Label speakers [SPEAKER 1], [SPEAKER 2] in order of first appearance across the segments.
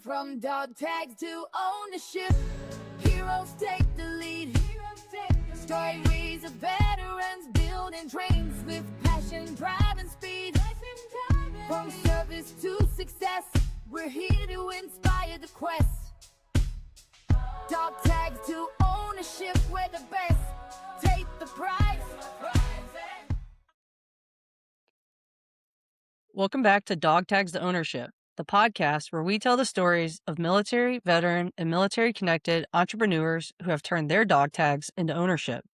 [SPEAKER 1] From dog tags to ownership, heroes take the lead. Stories of veterans building dreams with passion, drive, and speed. From service to success, we're here to inspire the quest. Dog tags to ownership, we're the best. Take the prize.
[SPEAKER 2] Welcome back to Dog Tags to Ownership, the podcast where we tell the stories of military, veteran, and military-connected entrepreneurs who have turned their dog tags into ownership.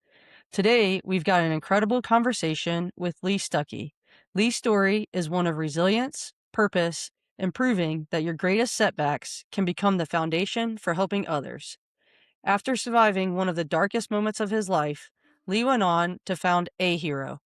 [SPEAKER 2] Today, we've got an incredible conversation with Lee Stuckey. Lee's story is one of resilience, purpose, and proving that your greatest setbacks can become the foundation for helping others. After surviving one of the darkest moments of his life, Lee went on to found AHERO,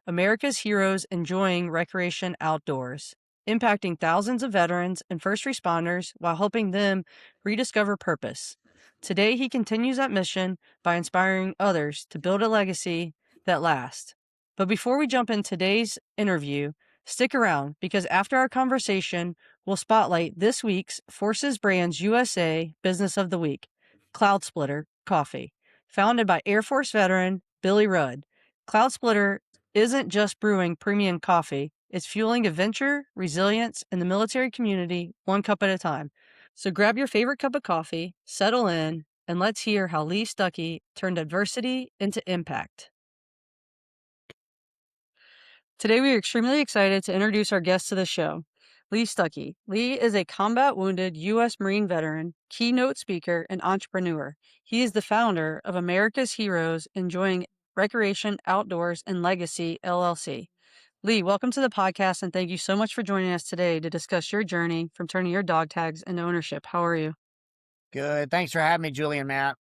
[SPEAKER 2] America's Heroes Enjoying Recreation Outdoors, impacting thousands of veterans and first responders while helping them rediscover purpose. Today, he continues that mission by inspiring others to build a legacy that lasts. But before we jump in today's interview, stick around because after our conversation, we'll spotlight this week's Forces Brands USA Business of the Week, Cloud Splitter Coffee, founded by Air Force veteran Billy Rudd. Cloud Splitter isn't just brewing premium coffee, it's fueling adventure, resilience, in the military community, one cup at a time. So grab your favorite cup of coffee, settle in, and let's hear how Lee Stuckey turned adversity into impact. Today, we are extremely excited to introduce our guest to the show, Lee Stuckey. Lee is a combat-wounded U.S. Marine veteran, keynote speaker, and entrepreneur. He is the founder of America's Heroes Enjoying Recreation Outdoors and Legacy, LLC. Lee, welcome to the podcast, and thank you so much for joining us today to discuss your journey from turning your dog tags into ownership. How are you?
[SPEAKER 3] Good. Thanks for having me, Julie and Matt.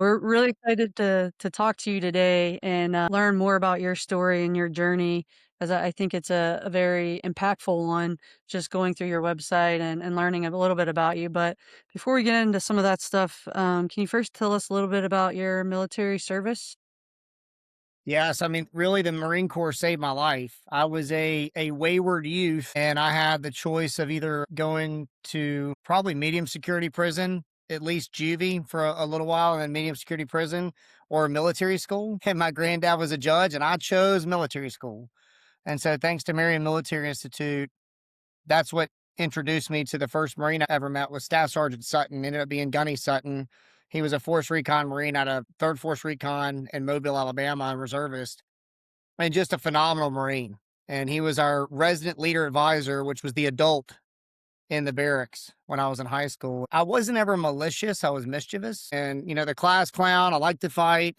[SPEAKER 2] We're really excited to talk to you today and learn more about your story and your journey, as I think it's a very impactful one, just going through your website and learning a little bit about you. But before we get into some of that stuff, can you first tell us a little bit about your military service?
[SPEAKER 3] Yes, I mean, really, the Marine Corps saved my life. I was a wayward youth, and I had the choice of either going to probably medium security prison, at least juvie for a little while, and then medium security prison, or military school. And my granddad was a judge, and I chose military school. And so, thanks to Marion Military Institute, that's what introduced me to the first Marine I ever met was Staff Sergeant Sutton. Ended up being Gunny Sutton. He was a Force Recon Marine out of 3rd Force Recon in Mobile, Alabama, and reservist, and just a phenomenal Marine. And he was our resident leader advisor, which was the adult in the barracks when I was in high school. I wasn't ever malicious. I was mischievous. And, the class clown, I liked to fight.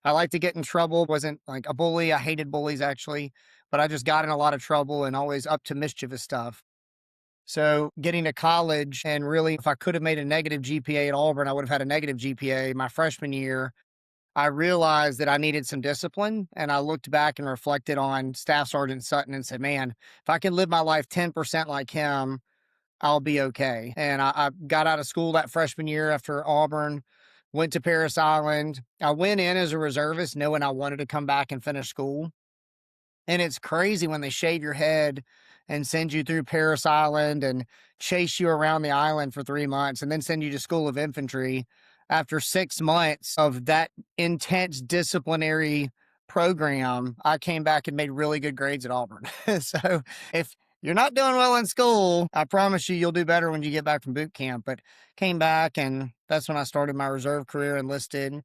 [SPEAKER 3] I liked to get in trouble. Wasn't like a bully. I hated bullies, actually. But I just got in a lot of trouble and always up to mischievous stuff. So getting to college, and really, if I could have made a negative GPA at Auburn, I would have had a negative GPA my freshman year. I realized that I needed some discipline, and I looked back and reflected on Staff Sergeant Sutton and said, man, if I can live my life 10% like him, I'll be okay. And I got out of school that freshman year after Auburn, went to Parris Island. I went in as a reservist knowing I wanted to come back and finish school. And it's crazy when they shave your head and send you through Parris Island and chase you around the island for 3 months and then send you to School of Infantry. After 6 months of that intense disciplinary program, I came back and made really good grades at Auburn. So if you're not doing well in school, I promise you'll do better when you get back from boot camp. But came back, and that's when I started my reserve career, enlisted.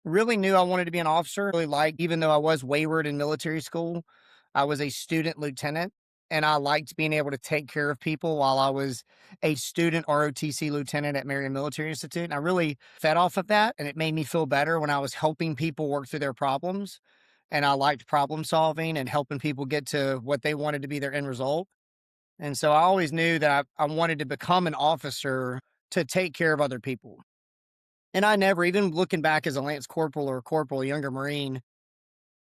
[SPEAKER 3] Really knew I wanted to be an officer. Really liked, even though I was wayward in military school, I was a student lieutenant, and I liked being able to take care of people while I was a student ROTC lieutenant at Marion Military Institute. And I really fed off of that, and it made me feel better when I was helping people work through their problems. And I liked problem solving and helping people get to what they wanted to be their end result. And so I always knew that I wanted to become an officer to take care of other people. And I never, even looking back as a Lance Corporal or Corporal, younger Marine,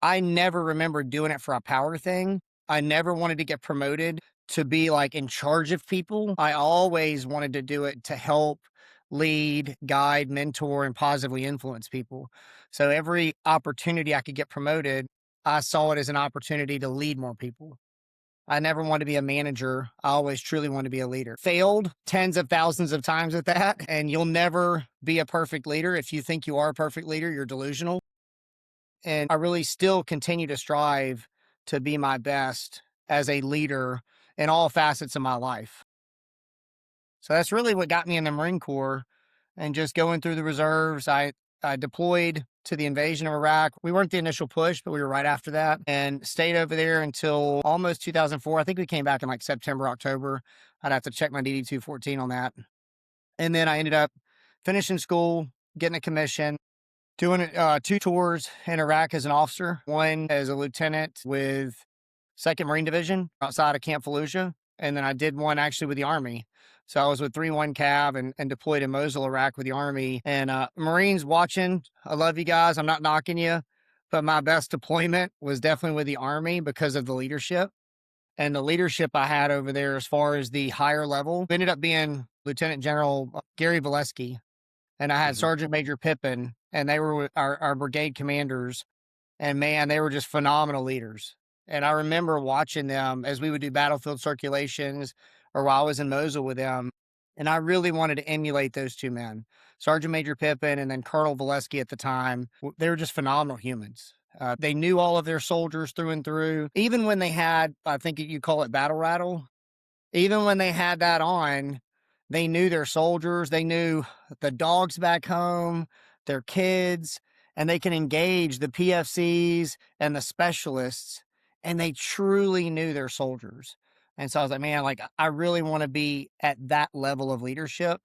[SPEAKER 3] I never remembered doing it for a power thing. I never wanted to get promoted to be like in charge of people. I always wanted to do it to help, lead, guide, mentor, and positively influence people. So every opportunity I could get promoted, I saw it as an opportunity to lead more people. I never wanted to be a manager. I always truly wanted to be a leader. Failed tens of thousands of times at that. And you'll never be a perfect leader. If you think you are a perfect leader, you're delusional. And I really still continue to strive to be my best as a leader in all facets of my life. So that's really what got me in the Marine Corps and just going through the reserves. I deployed to the invasion of Iraq. We weren't the initial push, but we were right after that and stayed over there until almost 2004. I think we came back in like September, October. I'd have to check my DD 214 on that. And then I ended up finishing school, getting a commission, doing 2 tours in Iraq as an officer, one as a lieutenant with 2nd Marine Division outside of Camp Fallujah. And then I did one actually with the Army. So I was with 3-1 Cav and deployed in Mosul, Iraq with the Army. And Marines watching, I love you guys. I'm not knocking you, but my best deployment was definitely with the Army because of the leadership. And the leadership I had over there as far as the higher level ended up being Lieutenant General Gary Valesky. And I had Sergeant Major Pippin, and they were our brigade commanders. And man, they were just phenomenal leaders. And I remember watching them as we would do battlefield circulations or while I was in Mosul with them. And I really wanted to emulate those 2 men, Sergeant Major Pippin and then Colonel Valesky at the time. They were just phenomenal humans. They knew all of their soldiers through and through. Even when they had, I think you call it battle rattle, even when they had that on, they knew their soldiers. They knew the dogs back home, their kids, and they can engage the PFCs and the specialists, and they truly knew their soldiers. And so I was like, man, like I really want to be at that level of leadership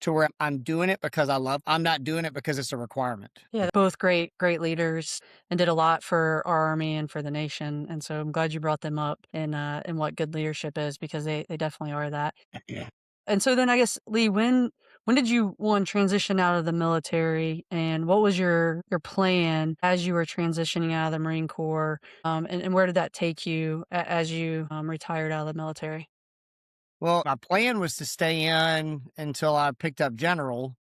[SPEAKER 3] to where I'm doing it because I'm not doing it because it's a requirement.
[SPEAKER 2] Yeah, both great leaders and did a lot for our Army and for the nation. And so I'm glad you brought them up in what good leadership is, because they definitely are that.
[SPEAKER 3] Yeah.
[SPEAKER 2] And so then I guess, Lee, when did you transition out of the military, and what was your plan as you were transitioning out of the Marine Corps, and where did that take you as you retired out of the military?
[SPEAKER 3] Well, my plan was to stay in until I picked up general.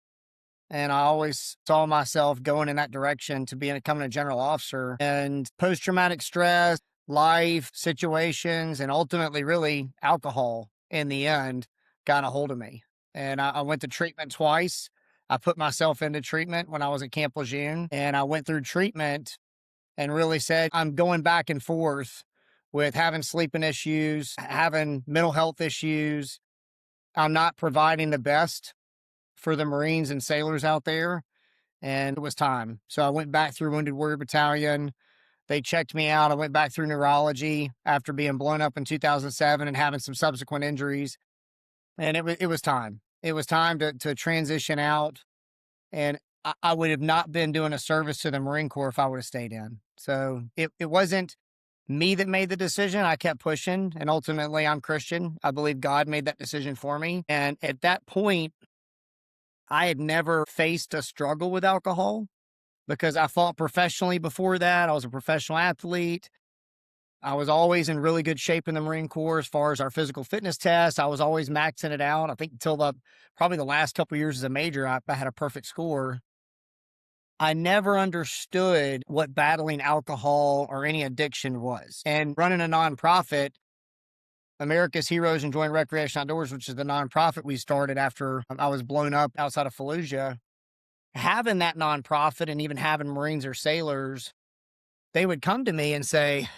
[SPEAKER 3] And I always saw myself going in that direction to becoming a general officer. And post-traumatic stress, life situations, and ultimately really alcohol in the end got a hold of me. And I went to treatment twice. I put myself into treatment when I was at Camp Lejeune, and I went through treatment and really said, I'm going back and forth with having sleeping issues, having mental health issues. I'm not providing the best for the Marines and sailors out there. And it was time. So I went back through Wounded Warrior Battalion. They checked me out. I went back through neurology after being blown up in 2007 and having some subsequent injuries. And it was time. It was time to transition out. And I would have not been doing a service to the Marine Corps if I would have stayed in. So it wasn't me that made the decision. I kept pushing. And ultimately, I'm Christian. I believe God made that decision for me. And at that point, I had never faced a struggle with alcohol because I fought professionally before that. I was a professional athlete. I was always in really good shape in the Marine Corps as far as our physical fitness tests. I was always maxing it out. I think until probably the last couple of years as a major, I had a perfect score. I never understood what battling alcohol or any addiction was. And running a nonprofit, America's Heroes Enjoying Recreation Outdoors, which is the nonprofit we started after I was blown up outside of Fallujah, having that nonprofit and even having Marines or sailors, they would come to me and say,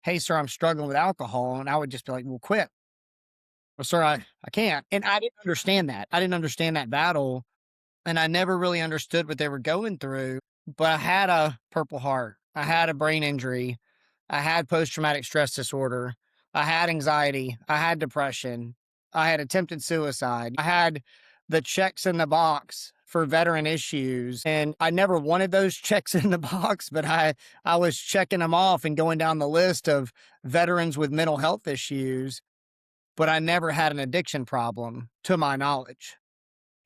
[SPEAKER 3] hey, sir, I'm struggling with alcohol. And I would just be like, well, quit. Well, sir, I can't. And I didn't understand that. I didn't understand that battle. And I never really understood what they were going through. But I had a Purple Heart. I had a brain injury. I had post-traumatic stress disorder. I had anxiety. I had depression. I had attempted suicide. I had the checks in the box for veteran issues. And I never wanted those checks in the box, but I was checking them off and going down the list of veterans with mental health issues. But I never had an addiction problem to my knowledge.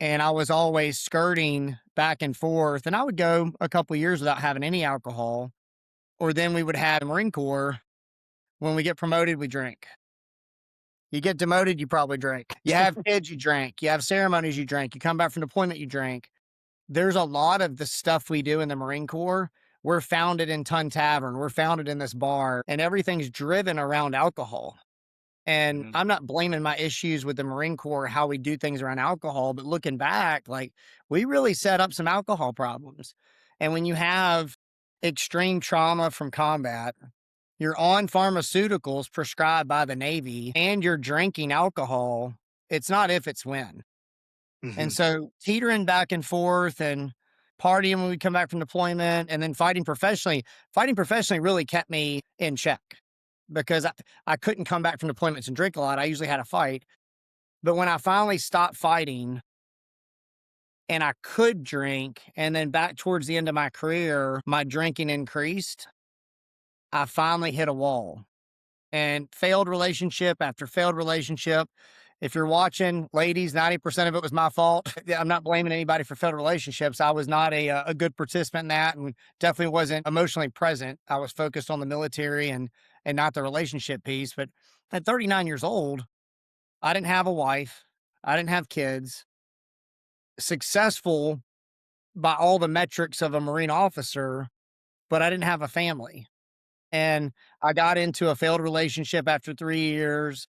[SPEAKER 3] And I was always skirting back and forth. And I would go a couple of years without having any alcohol. Or then we would have the Marine Corps. When we get promoted, we drink. You get demoted, you probably drink. You have kids, you drink. You have ceremonies, you drink. You come back from deployment, you drink. There's a lot of the stuff we do in the Marine Corps. We're founded in Tun Tavern. We're founded in this bar, and everything's driven around alcohol. And
[SPEAKER 4] Mhm.
[SPEAKER 3] I'm not blaming my issues with the Marine Corps, how we do things around alcohol, but looking back, like we really set up some alcohol problems. And when you have extreme trauma from combat, you're on pharmaceuticals prescribed by the Navy and you're drinking alcohol, it's not if, it's when. And
[SPEAKER 4] Mhm.
[SPEAKER 3] so teetering back and forth and partying when we come back from deployment and then fighting professionally really kept me in check because I couldn't come back from deployments and drink a lot. I usually had a fight. But when I finally stopped fighting and I could drink, and then back towards the end of my career, my drinking increased, I finally hit a wall. And failed relationship after failed relationship. If you're watching, ladies, 90% of it was my fault. Yeah, I'm not blaming anybody for failed relationships. I was not a good participant in that and definitely wasn't emotionally present. I was focused on the military and not the relationship piece. But at 39 years old, I didn't have a wife. I didn't have kids. Successful by all the metrics of a Marine officer, but I didn't have a family. And I got into a failed relationship after 3 years.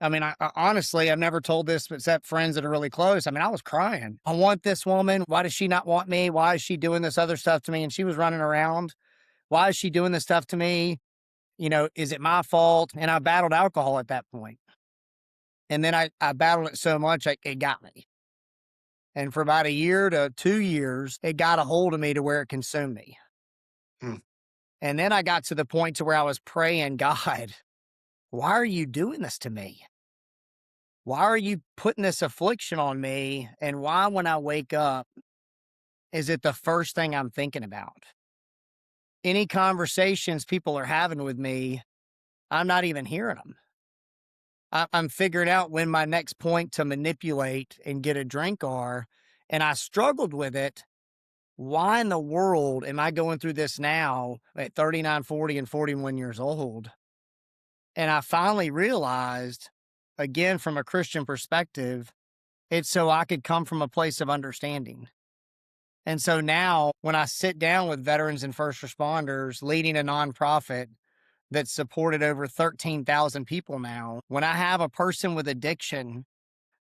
[SPEAKER 3] I mean, I honestly, I've never told this except friends that are really close. I mean, I was crying. I want this woman. Why does she not want me? Why is she doing this other stuff to me? And she was running around. Why is she doing this stuff to me? You know, is it my fault? And I battled alcohol at that point. And then I battled it so much, it got me. And for about a year to 2 years, it got a hold of me to where it consumed me.
[SPEAKER 4] Hmm.
[SPEAKER 3] And then I got to the point to where I was praying, God, why are you doing this to me? Why are you putting this affliction on me? And why, when I wake up, is it the first thing I'm thinking about? Any conversations people are having with me, I'm not even hearing them. I'm figuring out when my next point to manipulate and get a drink are. And I struggled with it. Why in the world am I going through this now at 39, 40, and 41 years old? And I finally realized, again, from a Christian perspective, it's so I could come from a place of understanding. And so now when I sit down with veterans and first responders leading a nonprofit that's supported over 13,000 people now, when I have a person with addiction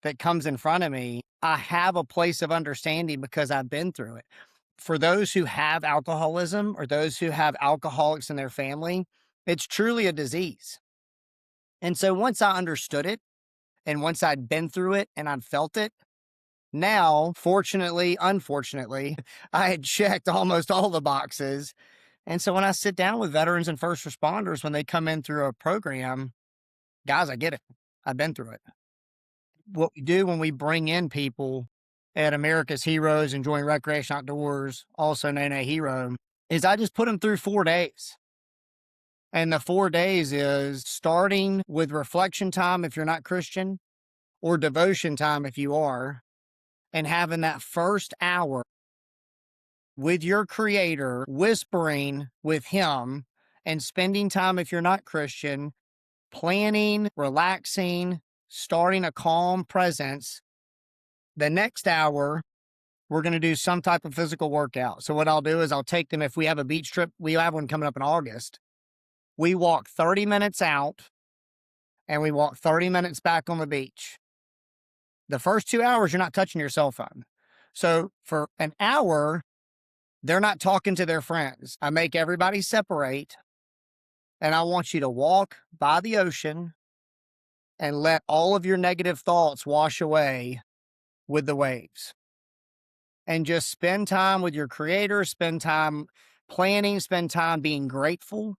[SPEAKER 3] that comes in front of me, I have a place of understanding because I've been through it. For those who have alcoholism or those who have alcoholics in their family, it's truly a disease. And so once I understood it and once I'd been through it and I'd felt it, now, fortunately, unfortunately, I had checked almost all the boxes. And so when I sit down with veterans and first responders, when they come in through a program, guys, I get it. I've been through it. What we do when we bring in people at America's Heroes Enjoying Recreation Outdoors, also known as AHERO, is I just put them through 4 days. And the 4 days is starting with reflection time if you're not Christian, or devotion time if you are, and having that first hour with your creator, whispering with him and spending time if you're not Christian, planning, relaxing, starting a calm presence. The next hour, we're going to do some type of physical workout. So what I'll do is I'll take them, if we have a beach trip, we have one coming up in August. We walk 30 minutes out and we walk 30 minutes back on the beach. The first 2 hours, you're not touching your cell phone. So for an hour, they're not talking to their friends. I make everybody separate, and I want you to walk by the ocean and let all of your negative thoughts wash away with the waves. And just spend time with your creator, spend time planning, spend time being grateful.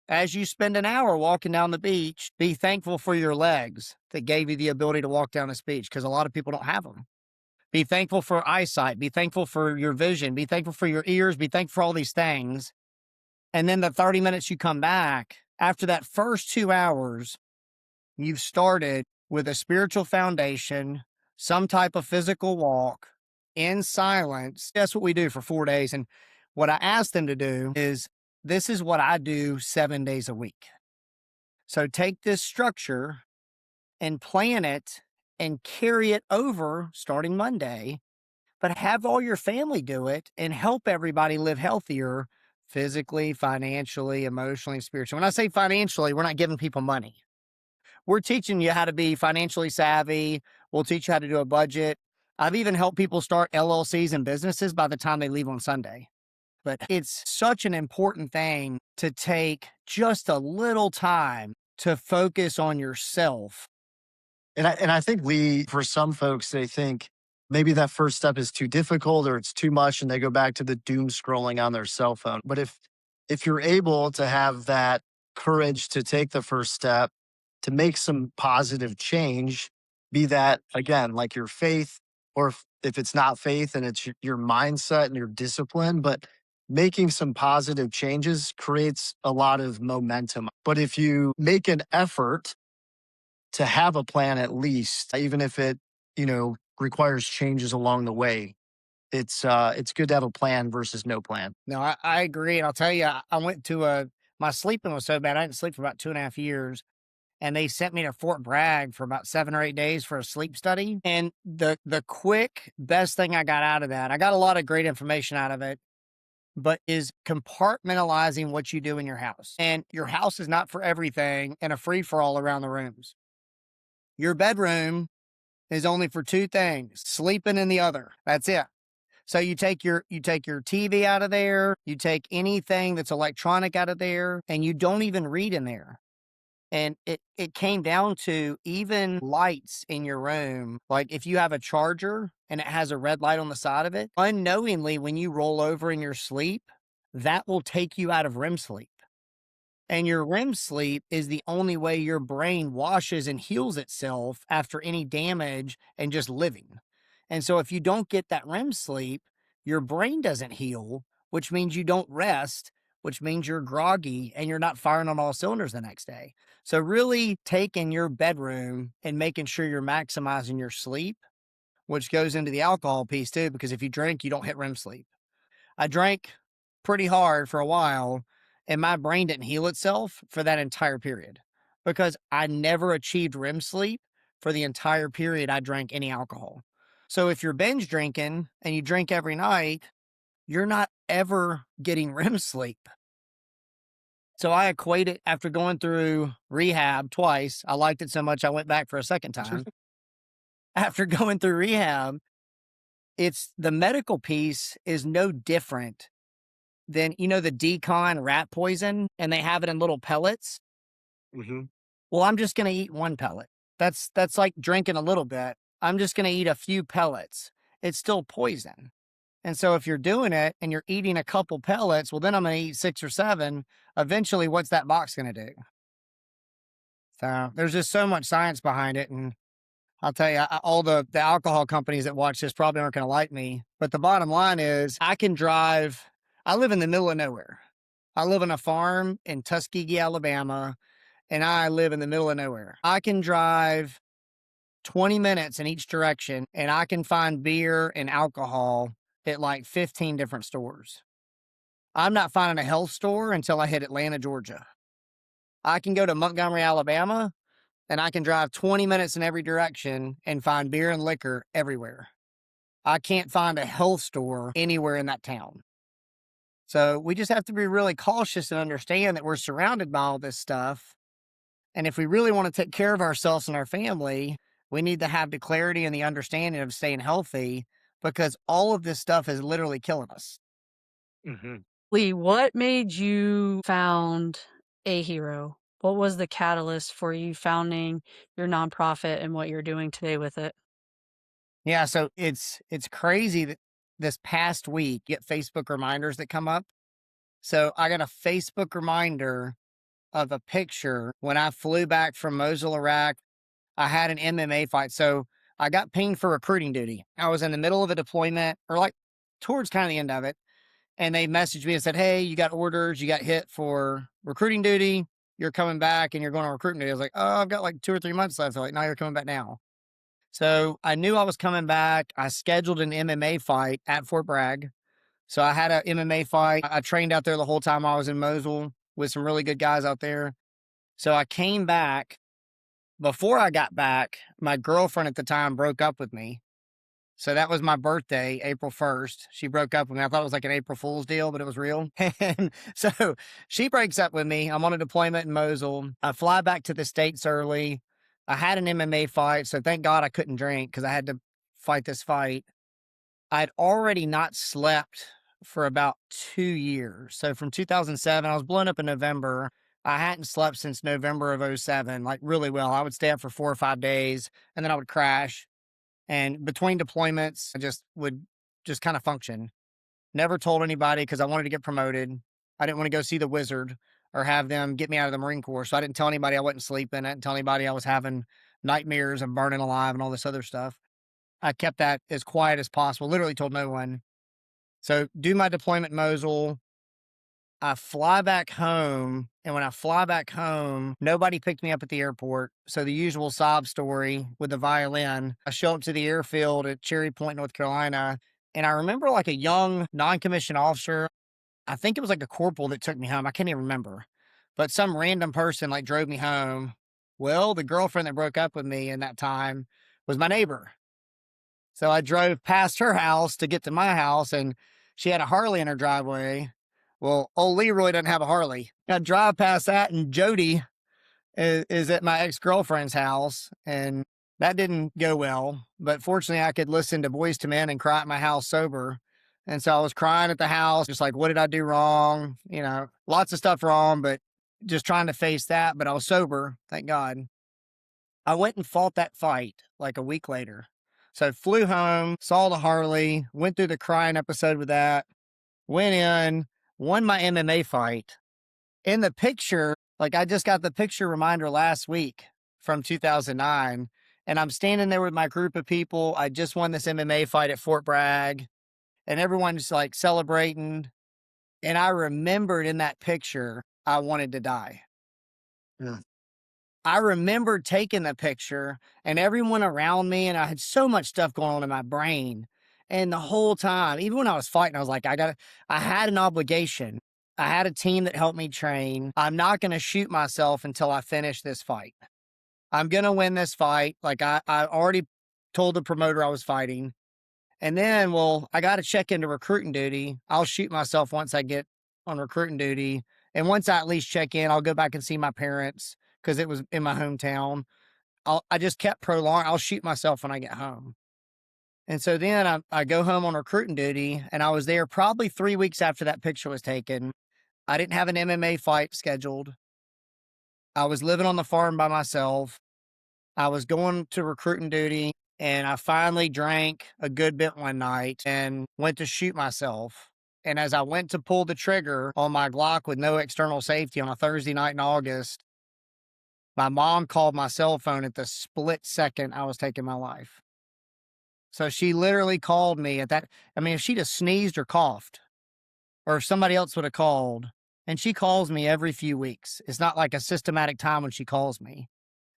[SPEAKER 3] As you spend an hour walking down the beach, be thankful for your legs that gave you the ability to walk down this beach, because a lot of people don't have them. Be thankful for eyesight. Be thankful for your vision. Be thankful for your ears. Be thankful for all these things. And then the 30 minutes you come back, after that first 2 hours, you've started with a spiritual foundation, some type of physical walk in silence. That's what we do for 4 days. And what I ask them to do is, this is what I do 7 days a week. So take this structure and plan it and carry it over starting Monday, but have all your family do it and help everybody live healthier physically, financially, emotionally, spiritually. When I say financially, we're not giving people money. we're teaching you how to be financially savvy. We'll teach you how to do a budget. I've even helped people start LLCs and businesses by the time they leave on Sunday. But it's such an important thing to take just a little time to focus on yourself.
[SPEAKER 4] And I think for some folks, they think maybe that first step is too difficult or it's too much, and they go back to the doom scrolling on their cell phone. But if you're able to have that courage to take the first step, to make some positive change, be that again, like your faith, or if it's not faith and it's your mindset and your discipline, but making some positive changes creates a lot of momentum. But if you make an effort to have a plan, at least, even if it, requires changes along the way, it's good to have a plan versus no plan.
[SPEAKER 3] No, I agree. And I'll tell you, I went to my sleeping was so bad. I didn't sleep for about 2.5 years. And they sent me to Fort Bragg for about 7 or 8 days for a sleep study. And the quick best thing I got out of that, I got a lot of great information out of it, but is compartmentalizing what you do in your house. And your house is not for everything and a free for all around the rooms. Your bedroom is only for two things, sleeping in the other. That's it. So you take your TV out of there, you take anything that's electronic out of there, and you don't even read in there. And it came down to even lights in your room. Like if you have a charger and it has a red light on the side of it, unknowingly, when you roll over in your sleep, that will take you out of REM sleep. And your REM sleep is the only way your brain washes and heals itself after any damage and just living. And so if you don't get that REM sleep, your brain doesn't heal, which means you don't rest, which means you're groggy and you're not firing on all cylinders the next day. So really taking your bedroom and making sure you're maximizing your sleep, which goes into the alcohol piece too, because if you drink, you don't hit REM sleep. I drank pretty hard for a while and my brain didn't heal itself for that entire period because I never achieved REM sleep for the entire period I drank any alcohol. So if you're binge drinking and you drink every night, you're not ever getting REM sleep. So I equate it after going through rehab twice. I liked it so much I went back for a second time. After going through rehab, it's the medical piece is no different than, the decon rat poison, and they have it in little pellets.
[SPEAKER 4] Mm-hmm.
[SPEAKER 3] Well, I'm just going to eat one pellet. That's like drinking a little bit. I'm just going to eat a few pellets. It's still poison. And so if you're doing it and you're eating a couple pellets, well, then I'm going to eat 6 or 7. Eventually, what's that box going to do? So there's just so much science behind it. And I'll tell you, all the alcohol companies that watch this probably aren't going to like me. But the bottom line is I can drive. I live in the middle of nowhere. I live on a farm in Tuskegee, Alabama, and I live in the middle of nowhere. I can drive 20 minutes in each direction, and I can find beer and alcohol at like 15 different stores. I'm not finding a health store until I hit Atlanta, Georgia. I can go to Montgomery, Alabama, and I can drive 20 minutes in every direction and find beer and liquor everywhere. I can't find a health store anywhere in that town. So we just have to be really cautious and understand that we're surrounded by all this stuff. And if we really want to take care of ourselves and our family, we need to have the clarity and the understanding of staying healthy, because all of this stuff is literally killing us.
[SPEAKER 4] Mm-hmm.
[SPEAKER 2] Lee, what made you found AHERO? What was the catalyst for you founding your nonprofit and what you're doing today with it?
[SPEAKER 3] Yeah, so it's crazy that this past week, get Facebook reminders that come up. So I got a Facebook reminder of a picture when I flew back from Mosul, Iraq. I had an MMA fight. So I got pinged for recruiting duty. I was in the middle of a deployment, or like towards kind of the end of it. And they messaged me and said, hey, you got orders, you got hit for recruiting duty. You're coming back and you're going on recruiting duty. I was like, oh, I've got like 2 or 3 months left. They're like, no, you're coming back now. So I knew I was coming back. I scheduled an MMA fight at Fort Bragg. So I had an MMA fight. I trained out there the whole time I was in Mosul with some really good guys out there. So I came back. Before I got back, my girlfriend at the time broke up with me. So that was my birthday, April 1st. She broke up with me. I thought it was like an April Fool's deal, but it was real. And so she breaks up with me. I'm on a deployment in Mosul. I fly back to the States early. I had an MMA fight, so thank God I couldn't drink because I had to fight this fight. I'd already not slept for about 2 years. So from 2007, I was blown up in November. I hadn't slept since November of '07, like really well. I would stay up for 4 or 5 days and then I would crash. And between deployments, I just would just kind of function. Never told anybody because I wanted to get promoted. I didn't want to go see the wizard or have them get me out of the Marine Corps. So I didn't tell anybody I wasn't sleeping. I didn't tell anybody I was having nightmares and burning alive and all this other stuff. I kept that as quiet as possible, literally told no one. So do my deployment in Mosul. I fly back home. And when I fly back home, nobody picked me up at the airport. So the usual sob story with the violin. I show up to the airfield at Cherry Point, North Carolina. And I remember like a young non-commissioned officer. I think it was like a corporal that took me home. I can't even remember. But some random person like drove me home. Well, the girlfriend that broke up with me in that time was my neighbor. So I drove past her house to get to my house, and she had a Harley in her driveway. Well, old Leroy doesn't have a Harley. I drive past that, and Jody is at my ex-girlfriend's house, and that didn't go well. But fortunately, I could listen to Boys to Men and cry at my house sober. And so I was crying at the house, just like, what did I do wrong? You know, lots of stuff wrong, but just trying to face that. But I was sober, thank God. I went and fought that fight like a week later. So flew home, saw the Harley, went through the crying episode with that, went in, won my MMA fight. In the picture, like I just got the picture reminder last week from 2009, and I'm standing there with my group of people. I just won this MMA fight at Fort Bragg, and everyone's like celebrating. And I remembered in that picture, I wanted to die.
[SPEAKER 4] Yeah.
[SPEAKER 3] I remembered taking the picture and everyone around me, and I had so much stuff going on in my brain. And the whole time, even when I was fighting, I was like, I had an obligation. I had a team that helped me train. I'm not going to shoot myself until I finish this fight. I'm going to win this fight. Like I already told the promoter I was fighting. And then, well, I got to check into recruiting duty. I'll shoot myself once I get on recruiting duty. And once I at least check in, I'll go back and see my parents because it was in my hometown. I just kept prolonging. I'll shoot myself when I get home. And so then I go home on recruiting duty, and I was there probably 3 weeks after that picture was taken. I didn't have an MMA fight scheduled. I was living on the farm by myself. I was going to recruiting duty, and I finally drank a good bit one night and went to shoot myself. And as I went to pull the trigger on my Glock with no external safety on a Thursday night in August, my mom called my cell phone at the split second I was taking my life. So she literally called me at that. I mean, if she'd have sneezed or coughed, or if somebody else would have called, and she calls me every few weeks. It's not like a systematic time when she calls me.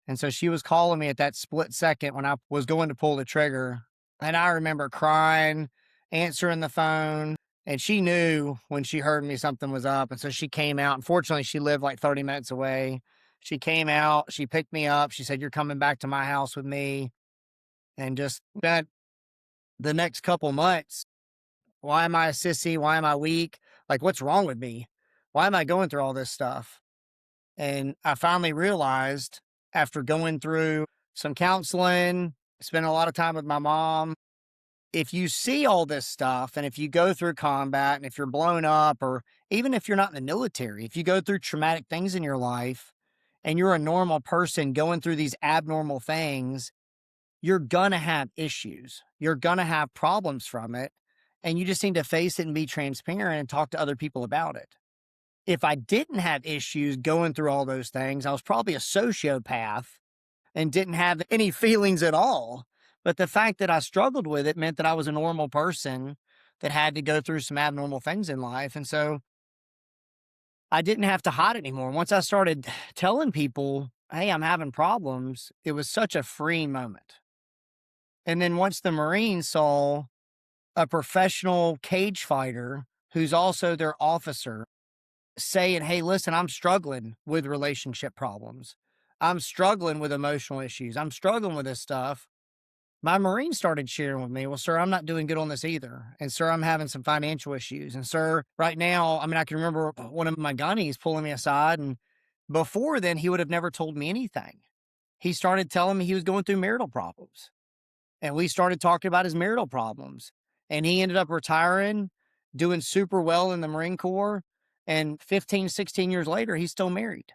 [SPEAKER 3] And so she was calling me at that split second when I was going to pull the trigger. And I remember crying, answering the phone. And she knew when she heard me something was up. And so she came out. Unfortunately, she lived like 30 minutes away. She came out, she picked me up. She said, "You're coming back to my house with me." And just spent the next couple months. Why am I a sissy? Why am I weak? Like, what's wrong with me? Why am I going through all this stuff? And I finally realized after going through some counseling, spending a lot of time with my mom, if you see all this stuff and if you go through combat and if you're blown up, or even if you're not in the military, if you go through traumatic things in your life and you're a normal person going through these abnormal things, you're going to have issues. You're going to have problems from it. And you just need to face it and be transparent and talk to other people about it. If I didn't have issues going through all those things, I was probably a sociopath and didn't have any feelings at all. But the fact that I struggled with it meant that I was a normal person that had to go through some abnormal things in life. And so I didn't have to hide it anymore. Once I started telling people, hey, I'm having problems, it was such a free moment. And then once the Marines saw a professional cage fighter who's also their officer saying, hey, listen, I'm struggling with relationship problems. I'm struggling with emotional issues. I'm struggling with this stuff. My Marines started sharing with me, well, sir, I'm not doing good on this either. And sir, I'm having some financial issues. And sir, right now, I mean, I can remember one of my gunnies pulling me aside. And before then, he would have never told me anything. he started telling me he was going through marital problems. And we started talking about his marital problems. And he ended up retiring, doing super well in the Marine Corps. And 15, 16 years later, he's still married.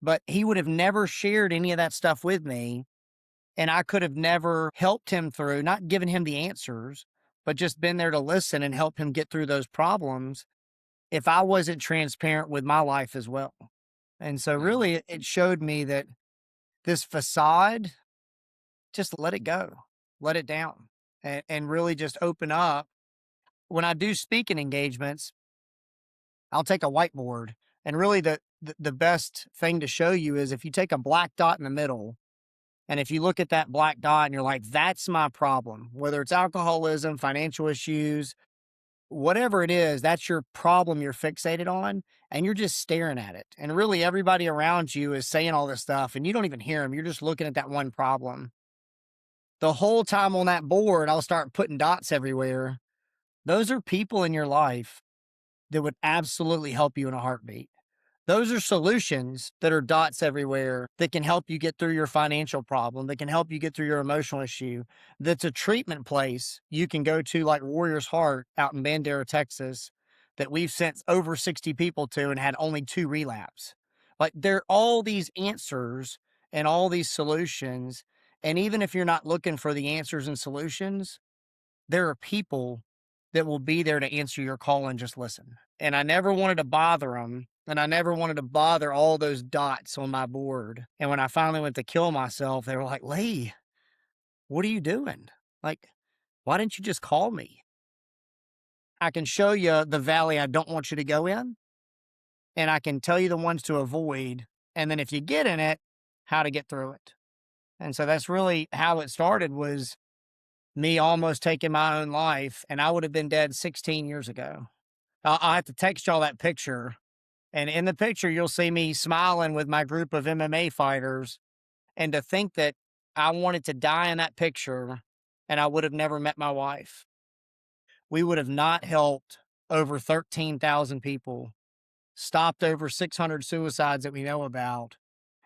[SPEAKER 3] But he would have never shared any of that stuff with me. And I could have never helped him through, not given him the answers, but just been there to listen and help him get through those problems if I wasn't transparent with my life as well. And so really it showed me that this facade, just let it go, let it down, and really just open up. When I do speaking engagements, I'll take a whiteboard, and really the best thing to show you is if you take a black dot in the middle, and if you look at that black dot and you're like, that's my problem, whether it's alcoholism, financial issues, whatever it is, that's your problem you're fixated on, and you're just staring at it. And really everybody around you is saying all this stuff and you don't even hear them. You're just looking at that one problem. The whole time on that board, I'll start putting dots everywhere. Those are people in your life that would absolutely help you in a heartbeat. Those are solutions that are dots everywhere that can help you get through your financial problem, that can help you get through your emotional issue. That's a treatment place you can go to, like Warrior's Heart out in Bandera, Texas, that we've sent over 60 people to and had only 2 relapse. Like there are all these answers and all these solutions. And even if you're not looking for the answers and solutions, there are people that will be there to answer your call and just listen. And I never wanted to bother them. And I never wanted to bother all those dots on my board. And when I finally went to kill myself, they were like, Lee, what are you doing? Like, why didn't you just call me? I can show you the valley I don't want you to go in, and I can tell you the ones to avoid. And then if you get in it, how to get through it. And so that's really how it started, was me almost taking my own life, and I would have been dead 16 years ago. I'll have to text y'all that picture. And in the picture, you'll see me smiling with my group of MMA fighters. And to think that I wanted to die in that picture and I would have never met my wife. We would have not helped over 13,000 people, stopped over 600 suicides that we know about.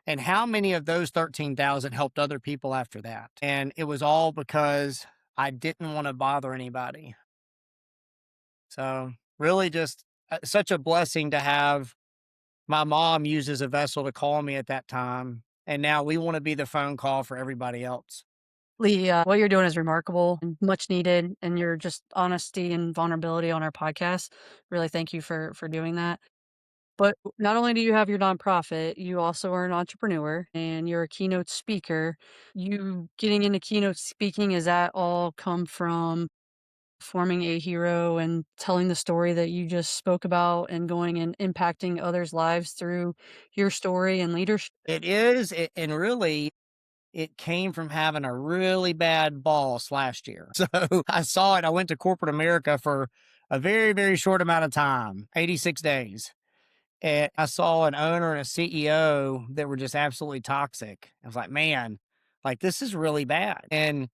[SPEAKER 3] And how many of those 13,000 helped other people after that? And it was all because I didn't want to bother anybody. So really just such a blessing to have my mom used as a vessel to call me at that time. And now we want to be the phone call for everybody else.
[SPEAKER 2] Lee, what you're doing is remarkable and much needed, and your just honesty and vulnerability on our podcast. Really, thank you for doing that. But not only do you have your nonprofit, you also are an entrepreneur and you're a keynote speaker. You getting into keynote speaking, is that all come from forming AHERO and telling the story that you just spoke about and going and impacting others' lives through your story and leadership?
[SPEAKER 3] It is, and really, it came from having a really bad boss last year. So I saw it. I went to corporate America for a very, very short amount of time, 86 days. And I saw an owner and a CEO that were just absolutely toxic. I was like, man, like this is really bad. And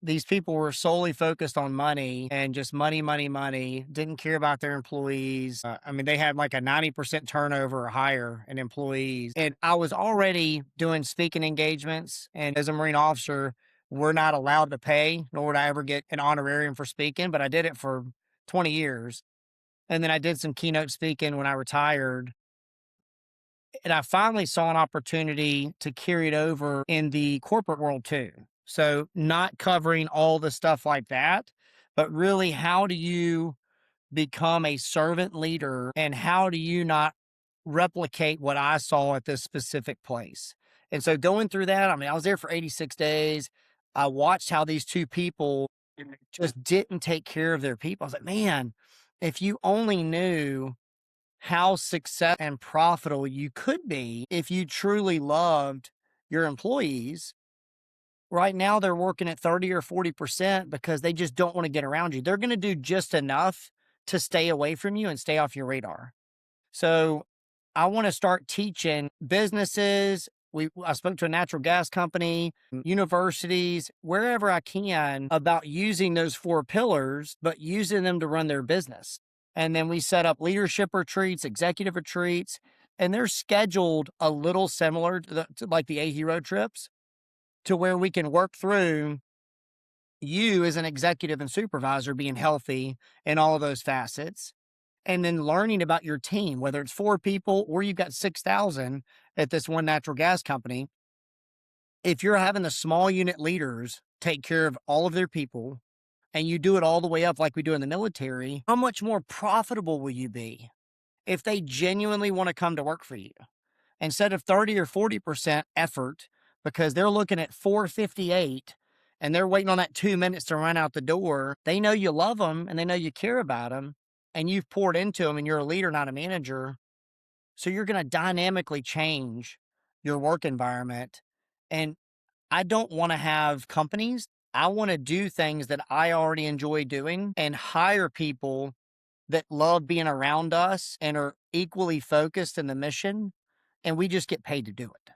[SPEAKER 3] these people were solely focused on money and just money, money, money, didn't care about their employees. I mean, they had like a 90% turnover or higher in employees. And I was already doing speaking engagements. And as a Marine officer, we're not allowed to pay, nor would I ever get an honorarium for speaking, but I did it for 20 years. And then I did some keynote speaking when I retired. And I finally saw an opportunity to carry it over in the corporate world too. So not covering all the stuff like that, but really how do you become a servant leader and how do you not replicate what I saw at this specific place? And so going through that, I mean, I was there for 86 days. I watched how these 2 people just didn't take care of their people. I was like, man, if you only knew how successful and profitable you could be if you truly loved your employees. Right now, they're working at 30 or 40% because they just don't want to get around you. They're going to do just enough to stay away from you and stay off your radar. So I want to start teaching businesses. I spoke to a natural gas company, universities, wherever I can about using those 4 pillars, but using them to run their business. And then we set up leadership retreats, executive retreats, And they're scheduled a little similar to like the AHERO trips, to where we can work through you as an executive and supervisor being healthy in all of those facets, and then learning about your team, whether it's 4 people or you've got 6,000 at this one natural gas company. If you're having the small unit leaders take care of all of their people and you do it all the way up like we do in the military, how much more profitable will you be if they genuinely want to come to work for you? Instead of 30 or 40% effort because they're looking at 458 and they're waiting on that 2 minutes to run out the door, they know you love them and they know you care about them and you've poured into them and you're a leader, not a manager. So you're going to dynamically change your work environment. And I don't want to have companies. I want to do things that I already enjoy doing and hire people that love being around us and are equally focused in the mission. And we just get paid to do it.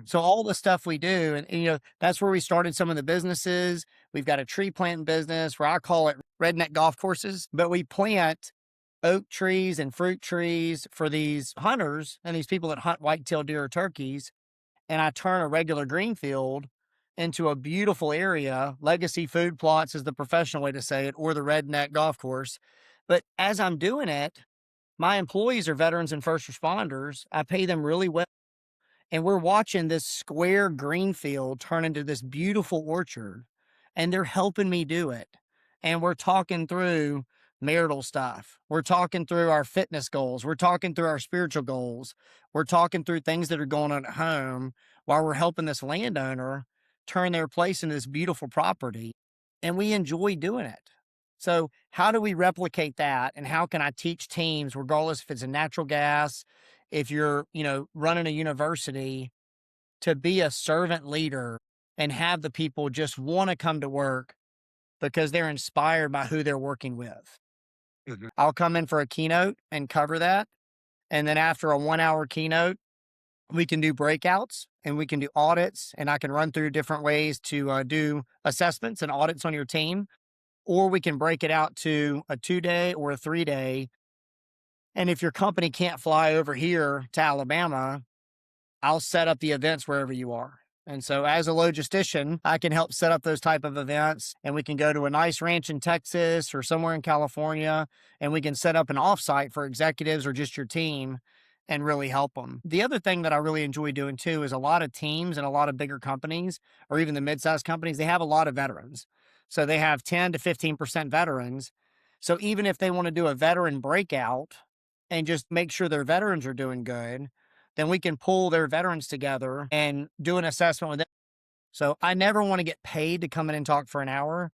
[SPEAKER 3] So all the stuff we do, and that's where we started some of the businesses. We've got a tree planting business where I call it redneck golf courses, but we plant oak trees and fruit trees for these hunters and these people that hunt whitetail deer or turkeys. And I turn a regular green field into a beautiful area. Legacy food plots is the professional way to say it, or the redneck golf course. But as I'm doing it, my employees are veterans and first responders. I pay them really well. And we're watching this square green field turn into this beautiful orchard, and they're helping me do it. And we're talking through marital stuff. We're talking through our fitness goals. We're talking through our spiritual goals. We're talking through things that are going on at home while we're helping this landowner turn their place into this beautiful property. And we enjoy doing it. So how do we replicate that? And how can I teach teams, regardless if it's a natural gas, if you're, running a university, to be a servant leader and have the people just want to come to work because they're inspired by who they're working with. I'll come in for a keynote and cover that. And then after a 1-hour keynote, we can do breakouts and we can do audits, and I can run through different ways to do assessments and audits on your team. Or we can break it out to a 2-day or a 3-day. And if your company can't fly over here to Alabama, I'll set up the events wherever you are. And so as a logistician, I can help set up those type of events, and we can go to a nice ranch in Texas or somewhere in California, and we can set up an offsite for executives or just your team and really help them. The other thing that I really enjoy doing too is a lot of teams and a lot of bigger companies, or even the mid-sized companies, they have a lot of veterans. So they have 10 to 15% veterans. So even if they want to do a veteran breakout and just make sure their veterans are doing good, then we can pull their veterans together and do an assessment with them. So I never want to get paid to come in and talk for an hour.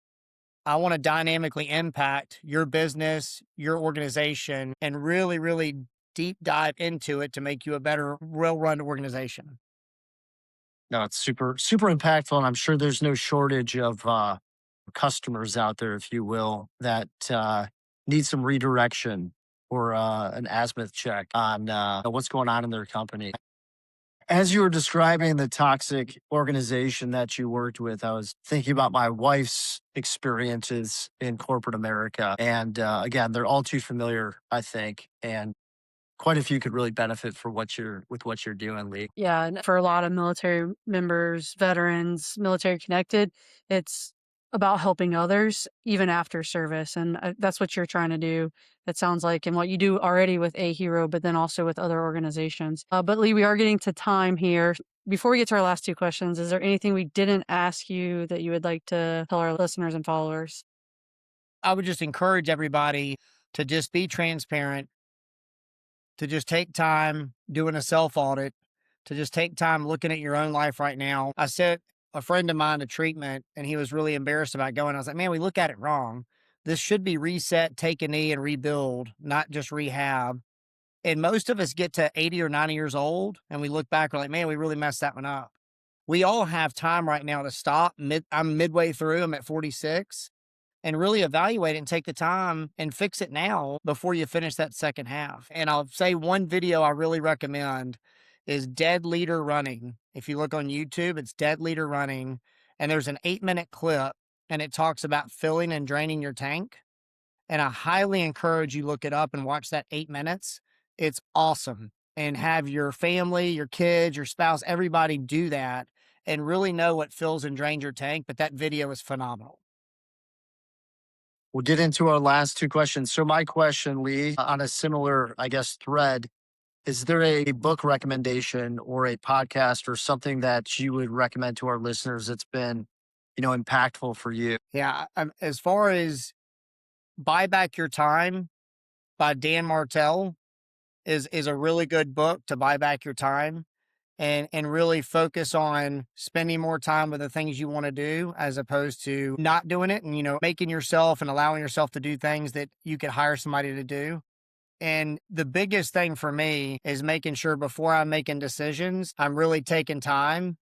[SPEAKER 3] I want to dynamically impact your business, your organization, and really, really deep dive into it to make you a better, well-run organization.
[SPEAKER 4] No, it's super, super impactful. And I'm sure there's no shortage of customers out there, if you will, that need some redirection or an azimuth check on what's going on in their company. As you were describing the toxic organization that you worked with, I was thinking about my wife's experiences in corporate America. And again, they're all too familiar, I think. And quite a few could really benefit for what you're doing, Lee.
[SPEAKER 2] Yeah, and for a lot of military members, veterans, military connected, it's about helping others even after service. And that's what you're trying to do, it sounds like, and what you do already with AHERO, but then also with other organizations. But Lee, we are getting to time here. Before we get to our last 2 questions, is there anything we didn't ask you that you would like to tell our listeners and followers?
[SPEAKER 3] I would just encourage everybody to just be transparent, to just take time doing a self audit, to just take time looking at your own life right now. I sent a friend of mine to treatment and he was really embarrassed about going. I was like, man, we look at it wrong. This should be reset, take a knee and rebuild, not just rehab. And most of us get to 80 or 90 years old and we look back, we're like, man, we really messed that one up. We all have time right now to stop. I'm midway through, I'm at 46, and really evaluate it and take the time and fix it now before you finish that second half. And I'll say one video I really recommend is Dead Leader Running. If you look on YouTube, it's Dead Leader Running, and there's an 8-minute clip and it talks about filling and draining your tank. And I highly encourage you look it up and watch that 8 minutes. It's awesome. and have your family, your kids, your spouse, everybody do that and really know what fills and drains your tank. But that video is phenomenal.
[SPEAKER 4] We'll get into our last two questions. So my question, Lee, on a similar, I guess, thread, is there a book recommendation or a podcast or something that you would recommend to our listeners that's been, impactful for you?
[SPEAKER 3] Yeah. As far as Buy Back Your Time by Dan Martell is a really good book to buy back your time and really focus on spending more time with the things you want to do as opposed to not doing it and, making yourself and allowing yourself to do things that you could hire somebody to do. And the biggest thing for me is making sure before I'm making decisions, I'm really taking time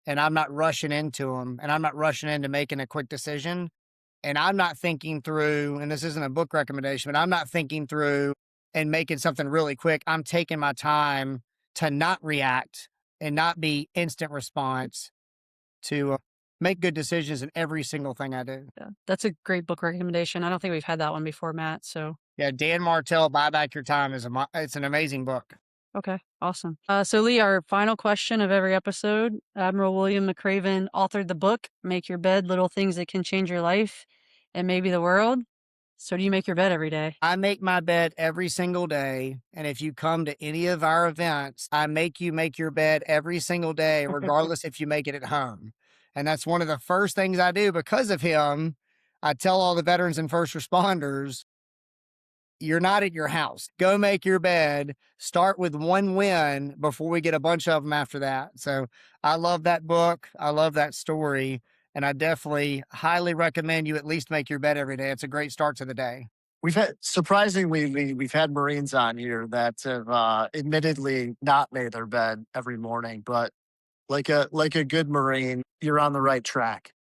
[SPEAKER 3] and I'm not rushing into them and I'm not rushing into making a quick decision. And I'm not thinking through, and this isn't a book recommendation, but I'm not thinking through and making something really quick. I'm taking my time to not react and not be instant response to make good decisions in every single thing I do.
[SPEAKER 2] Yeah, that's a great book recommendation. I don't think we've had that one before, Matt. So
[SPEAKER 3] Yeah, Dan Martell, Buy Back Your Time it's an amazing book.
[SPEAKER 2] okay, awesome. So Lee, our final question of every episode, Admiral William McRaven authored the book, Make Your Bed, Little Things That Can Change Your Life and Maybe the World. So do you make your bed every day?
[SPEAKER 3] I make my bed every single day. And if you come to any of our events, I make you make your bed every single day, regardless if you make it at home. And that's one of the first things I do because of him. I tell all the veterans and first responders, you're not at your house. Go make your bed. Start with one win before we get a bunch of them after that. So I love that book. I love that story. And I definitely highly recommend you at least make your bed every day. It's a great start to the day.
[SPEAKER 4] We've had, surprisingly, we've had Marines on here that have admittedly not made their bed every morning, but like a good Marine, you're on the right track.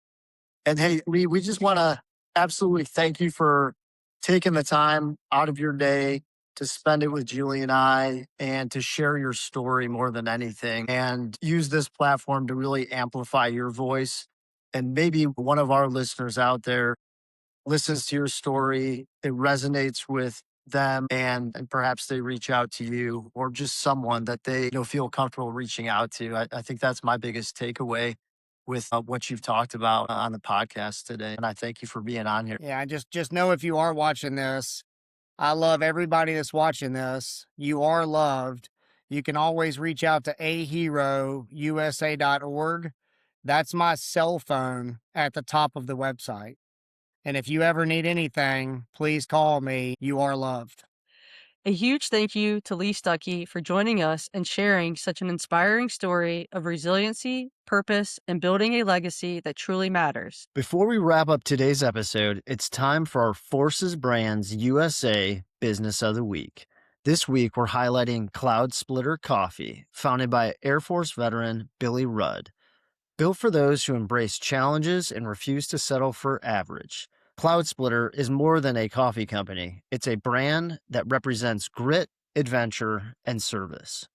[SPEAKER 4] And hey, we just want to absolutely thank you for taking the time out of your day to spend it with Julie and I and to share your story more than anything and use this platform to really amplify your voice. And maybe one of our listeners out there listens to your story, it resonates with them, and perhaps they reach out to you or just someone that they feel comfortable reaching out to. I think that's my biggest takeaway with what you've talked about on the podcast today. And I thank you for being on here.
[SPEAKER 3] Yeah, just know if you are watching this, I love everybody that's watching this. You are loved. You can always reach out to AHEROUSA.org. That's my cell phone at the top of the website. And if you ever need anything, please call me. You are loved.
[SPEAKER 2] A huge thank you to Lee Stuckey for joining us and sharing such an inspiring story of resiliency, purpose, and building a legacy that truly matters.
[SPEAKER 5] Before we wrap up today's episode, it's time for our Forces Brands USA Business of the Week. This week, we're highlighting Cloud Splitter Coffee, founded by Air Force veteran Billy Rudd. Built for those who embrace challenges and refuse to settle for average. Cloud Splitter is more than a coffee company. It's a brand that represents grit, adventure, and service.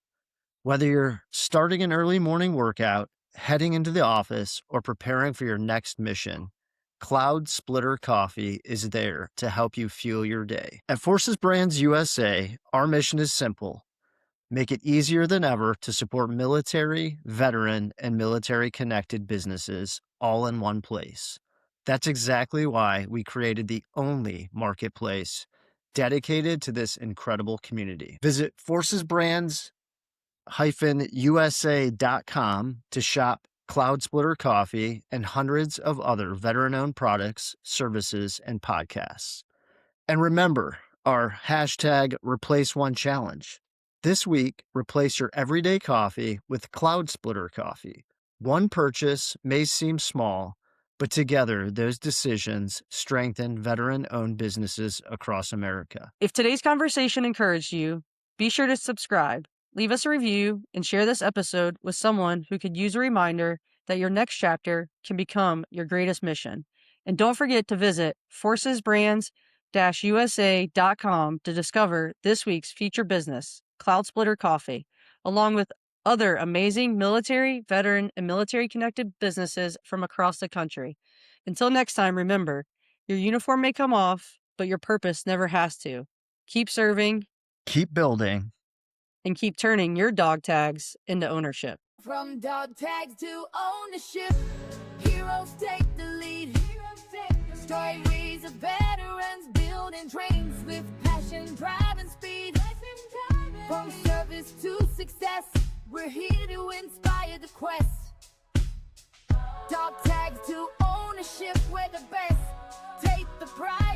[SPEAKER 5] Whether you're starting an early morning workout, heading into the office, or preparing for your next mission, Cloud Splitter Coffee is there to help you fuel your day. At Forces Brands USA, our mission is simple. Make it easier than ever to support military, veteran, and military-connected businesses all in one place. That's exactly why we created the only marketplace dedicated to this incredible community. Visit forcesbrands-usa.com to shop Cloud Splitter Coffee and hundreds of other veteran-owned products, services, and podcasts. And remember our hashtag Replace One Challenge. This week, replace your everyday coffee with Cloud Splitter Coffee. One purchase may seem small, but together those decisions strengthen veteran-owned businesses across America.
[SPEAKER 2] If today's conversation encouraged you, be sure to subscribe, leave us a review, and share this episode with someone who could use a reminder that your next chapter can become your greatest mission. And don't forget to visit forcesbrands-usa.com to discover this week's feature business, Cloud Splitter Coffee, along with other amazing military, veteran, and military-connected businesses from across the country. Until next time, remember, your uniform may come off, but your purpose never has to. Keep serving.
[SPEAKER 5] Keep building.
[SPEAKER 2] and keep turning your dog tags into ownership.
[SPEAKER 1] From dog tags to ownership, heroes take the lead. Stories of veterans building trains with passion, drive, and speed. From service to success, we're here to inspire the quest. Dog tags to ownership, we're the best. Take the pride.